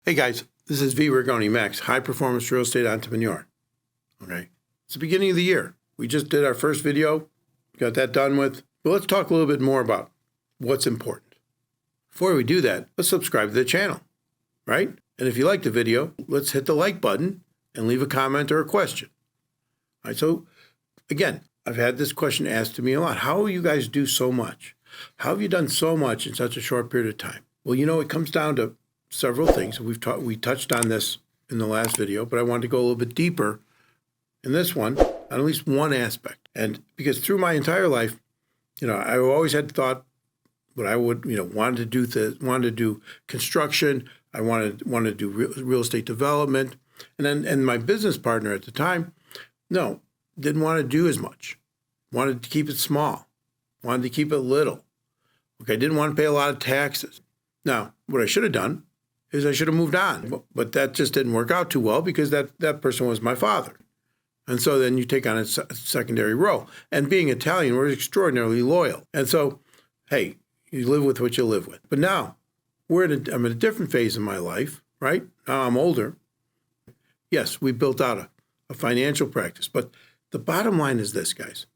Hey guys, this is V. Rigoni Max, high performance real estate entrepreneur. Okay, it's the beginning of the year. We just did our first video, got that done with. But let's talk a little bit more about what's important. Before we do that, let's subscribe to the channel, right? And if you like the video, let's hit the like button and leave a comment or a question. All right, so again, I've had this question asked to me a lot. How will you guys do so much? How have you done so much in such a short period of time? Well, it comes down to several things. We touched on this in the last video, but I wanted to go a little bit deeper in this one on at least one aspect. And because through my entire life, I always had thought what I would, wanted to do construction. I wanted to do real estate development. And my business partner at the time, didn't want to do as much. Wanted to keep it small. Wanted to keep it little. Okay, didn't want to pay a lot of taxes. Now, what I should have done is I should have moved on. But that just didn't work out too well because that person was my father. And so then you take on a secondary role. And being Italian, we're extraordinarily loyal. And so, hey, you live with what you live with. But now I'm in a different phase in my life, right? Now I'm older. Yes, we built out a financial practice. But the bottom line is this, guys.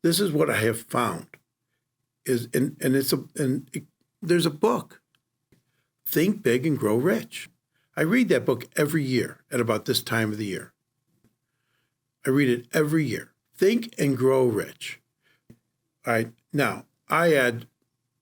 This is what I have found. There's a book. Think Big and Grow Rich. I read that book every year at about this time of the year. I read it every year. Think and Grow Rich. All right. Now, I add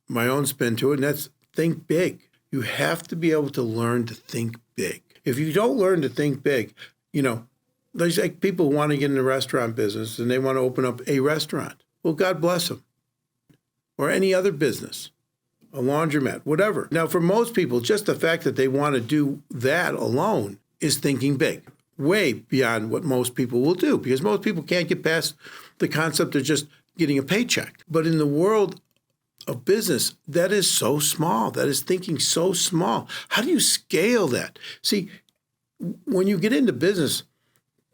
my own spin to it, and that's think big. You have to be able to learn to think big. If you don't learn to think big, there's like people who want to get in the restaurant business and they want to open up a restaurant. Well, God bless them. Or any other business. A laundromat, whatever. Now, for most people, just the fact that they want to do that alone is thinking big, way beyond what most people will do, because most people can't get past the concept of just getting a paycheck. But in the world of business, that is so small. That is thinking so small. How do you scale that? See, when you get into business,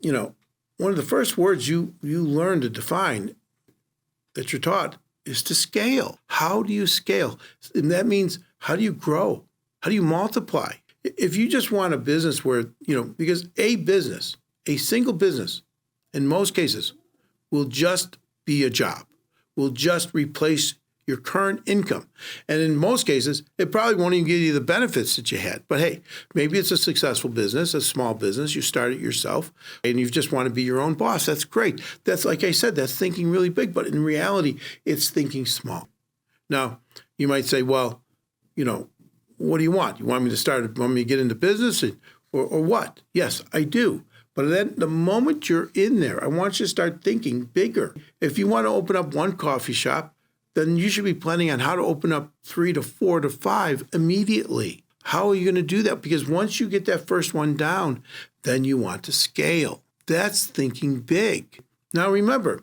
one of the first words you learn to define that you're taught is to scale. How do you scale? And that means, how do you grow? How do you multiply? If you just want a business where, because a single business, in most cases, will just be a job, will just replace your current income. And in most cases, it probably won't even give you the benefits that you had. But hey, maybe it's a successful business, a small business. You start it yourself and you just want to be your own boss. That's great. That's, like I said, that's thinking really big. But in reality, it's thinking small. Now, you might say, well, what do you want? You want me to get into business or what? Yes, I do. But then the moment you're in there, I want you to start thinking bigger. If you want to open up one coffee shop, then you should be planning on how to open up 3 to 4 to 5 immediately. How are you going to do that? Because once you get that first one down, then you want to scale. That's thinking big. Now remember,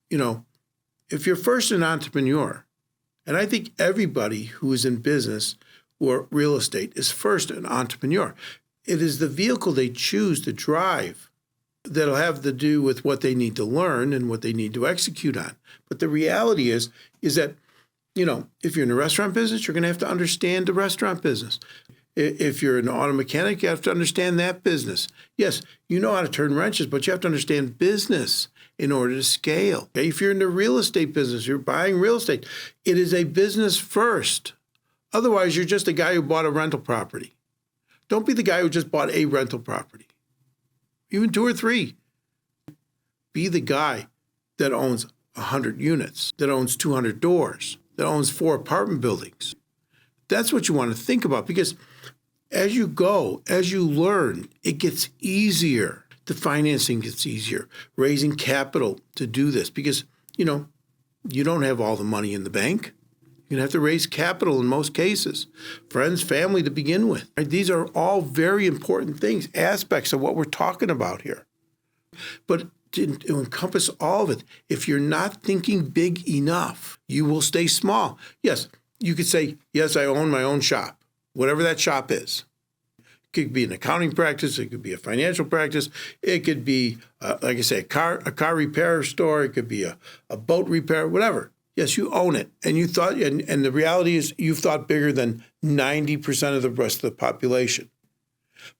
if you're first an entrepreneur, and I think everybody who is in business or real estate is first an entrepreneur. It is the vehicle they choose to drive that'll have to do with what they need to learn and what they need to execute on. But the reality is that, if you're in the restaurant business, you're going to have to understand the restaurant business. If you're an auto mechanic, you have to understand that business. Yes, you know how to turn wrenches, but you have to understand business in order to scale. Okay? If you're in the real estate business, you're buying real estate, it is a business first. Otherwise, you're just a guy who bought a rental property. Don't be the guy who just bought a rental property. Even 2 or 3. Be the guy that owns 100 units, that owns 200 doors, that owns 4 apartment buildings. That's what you want to think about, because as you go, as you learn, it gets easier. The financing gets easier. Raising capital to do this, because, you don't have all the money in the bank. You're going to have to raise capital in most cases. Friends, family to begin with. Right? These are all very important things, aspects of what we're talking about here. But to encompass all of it, if you're not thinking big enough, you will stay small. Yes, you could say, yes, I own my own shop, whatever that shop is. It could be an accounting practice. It could be a financial practice. It could be, like I say, a car repair store. It could be a boat repair, whatever. Yes, you own it. And you thought, and the reality is you've thought bigger than 90% of the rest of the population.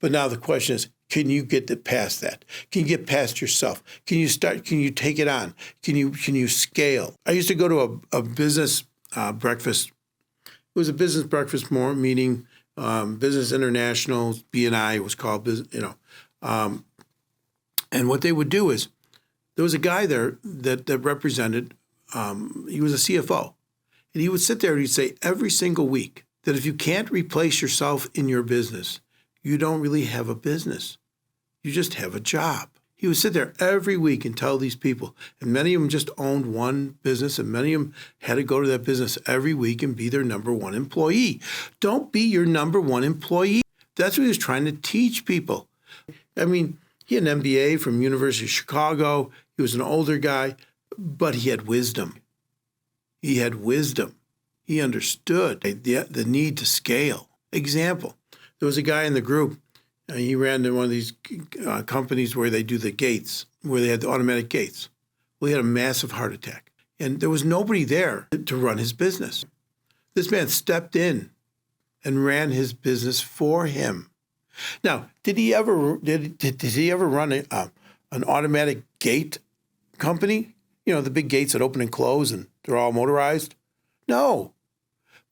But now the question is, can you get past that? Can you get past yourself? Can you take it on? Can you scale? I used to go to a business breakfast. It was a business breakfast meeting, Business International, BNI, it was called, and what they would do is, there was a guy there that represented, he was a CFO. And he would sit there and he'd say every single week that if you can't replace yourself in your business, you don't really have a business. You just have a job. He would sit there every week and tell these people, and many of them just owned one business, and many of them had to go to that business every week and be their number one employee. Don't be your number one employee. That's what he was trying to teach people. I mean, he had an MBA from University of Chicago. He was an older guy, but he had wisdom. He had wisdom. He understood the need to scale. Example, there was a guy in the group. He ran in one of these companies where they do the gates, where they had the automatic gates. Well, he had a massive heart attack. And there was nobody there to run his business. This man stepped in and ran his business for him. Now, did he ever run an automatic gate company? You know, the big gates that open and close and they're all motorized? No.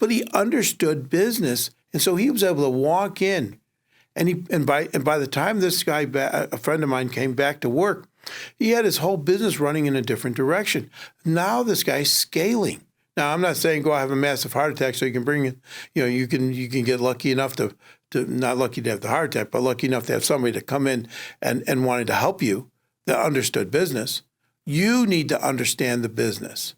But he understood business, and so he was able to walk in, and by the time this guy, a friend of mine, came back to work, he had his whole business running in a different direction. Now this guy's scaling. Now, I'm not saying go have a massive heart attack so you can bring it, you can get lucky enough to not lucky to have the heart attack, but lucky enough to have somebody to come in and wanted to help you that understood business. You need to understand the business.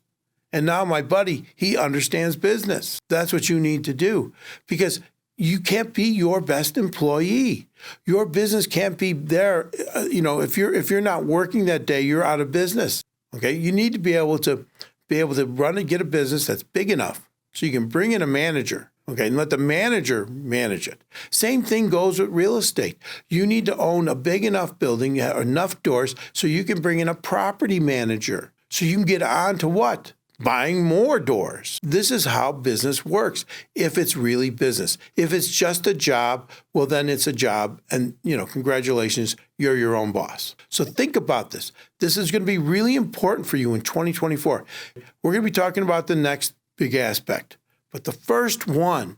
And now my buddy, he understands business. That's what you need to do, because you can't be your best employee. Your business can't be there. If you're not working that day, you're out of business. Okay, you need to be able to run and get a business that's big enough so you can bring in a manager. Okay, and let the manager manage it. Same thing goes with real estate. You need to own a big enough building, enough doors, so you can bring in a property manager. So you can get on to what? Buying more doors. This is how business works, if it's really business. If it's just a job, well, then it's a job, and, congratulations, you're your own boss. So think about this. This is going to be really important for you in 2024. We're going to be talking about the next big aspect. But the first one,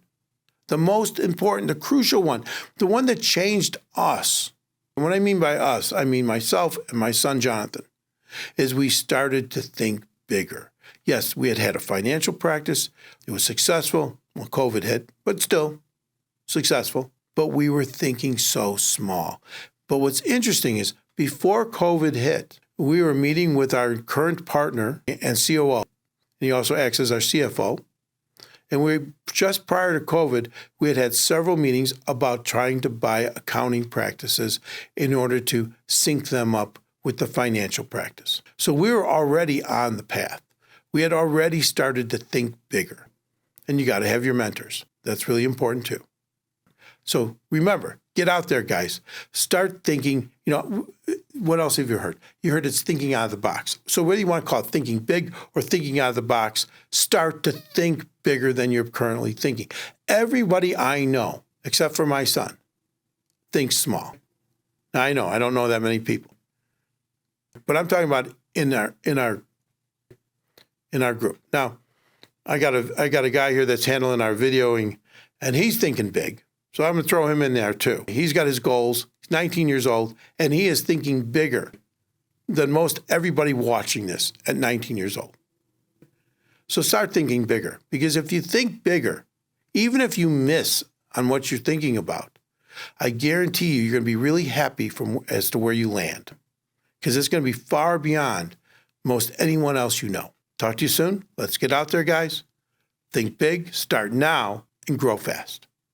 the most important, the crucial one, the one that changed us, and what I mean by us, I mean myself and my son, Jonathan, is we started to think bigger. Yes, we had a financial practice. It was successful. Well, COVID hit, but still successful. But we were thinking so small. But what's interesting is before COVID hit, we were meeting with our current partner and COO. And he also acts as our CFO. And just prior to COVID, we had several meetings about trying to buy accounting practices in order to sync them up with the financial practice. So we were already on the path. We had already started to think bigger. And you got to have your mentors. That's really important too. So remember, get out there, guys. Start thinking, what else have you heard? You heard it's thinking out of the box. So whether you want to call it thinking big or thinking out of the box, start to think bigger than you're currently thinking. Everybody I know, except for my son, thinks small. Now, I know, I don't know that many people. But I'm talking about in our group. Now, I got a guy here that's handling our videoing, and he's thinking big. So I'm going to throw him in there too. He's got his goals. He's 19 years old, and he is thinking bigger than most everybody watching this at 19 years old. So start thinking bigger, because if you think bigger, even if you miss on what you're thinking about, I guarantee you're going to be really happy as to where you land, because it's going to be far beyond most anyone else you know. Talk to you soon. Let's get out there, guys. Think big, start now, and grow fast.